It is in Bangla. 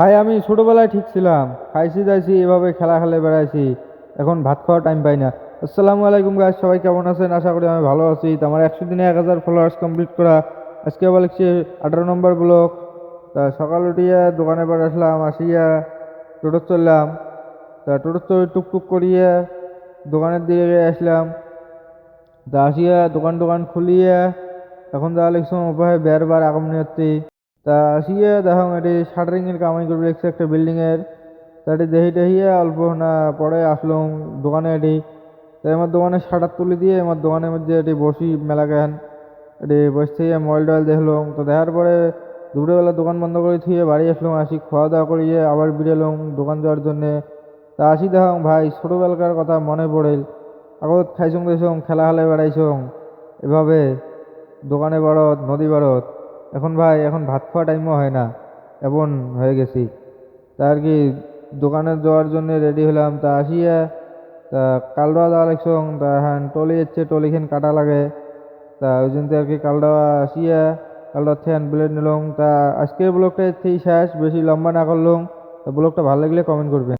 ভাই আমি ছোটবেলায় ঠিক ছিলাম, খাইছি দাইছি এভাবে খেলা খেলে বেড়াইছি। এখন ভাত খাওয়ার টাইম পাই না। আসসালামু আলাইকুম গাইস, সবাই কেমন আছেন? আশা করি আমি ভালো আছি। তো আমার 100 দিনে 1000 ফলোয়ার্স কমপ্লিট করা। আজকে আবার লিখছি 18 নম্বর ব্লক। তা সকাল উঠিয়া দোকানে বার আসলাম, আসিয়া টোটো চললাম। তা টোটো চড়ে টুকটুক করিয়া দোকানের দিকে আসলাম। তা আসিয়া দোকান টোকান খুলিয়া এখন যা লিখছো উপায় বেরবার আগমনী হচ্ছে। তা আসিয়া দেখো এটি শাটারিং এর কামাই করে রেখেছে একটা বিল্ডিং এর। তা এটি দেখি টেহিয়া অল্প না পরে আসলাম দোকানে। এটি তাই আমার দোকানে শাটার তুলে দিয়ে আমার দোকানের মধ্যে এটি বসি মেলা কেন এটি বসে থেকে মোবাইল টোবাইল দেখলাম। তো দেখার পরে দুপুরবেলা দোকান বন্ধ করে থুয়ে বাড়ি আসলাম। আসি খাওয়া দাওয়া করিয়ে আবার বেরোলাম দোকান যাওয়ার জন্যে। তা আসি দেখো ভাই ছোটবেলাকার কথা মনে পড়ে। আগত খাইছং দাইছং খেলা খেলে বেড়াইছং এভাবে দোকানে বাড়ত নদী বাড়ত। এখন ভাই এখন ভাত খাওয়া টাইমও হয় না, এমন হয়ে গেছি। তা আর কি দোকানে যাওয়ার জন্য রেডি হলাম। তা আসিয়া তা কালডোয়া যাওয়া লাগছং। তা হ্যাঁ টলি যাচ্ছে, টলিখান কাটা লাগে। তা ওই জন্য আর কি কালডোয়া আসিয়া কালডোয়া থেকে ব্লেড নিলাম। তা আজকের ব্লগটা এর থেকেই শেষ, বেশি লম্বা না করলাম। তা ব্লগটা ভালো লাগলে কমেন্ট করবেন।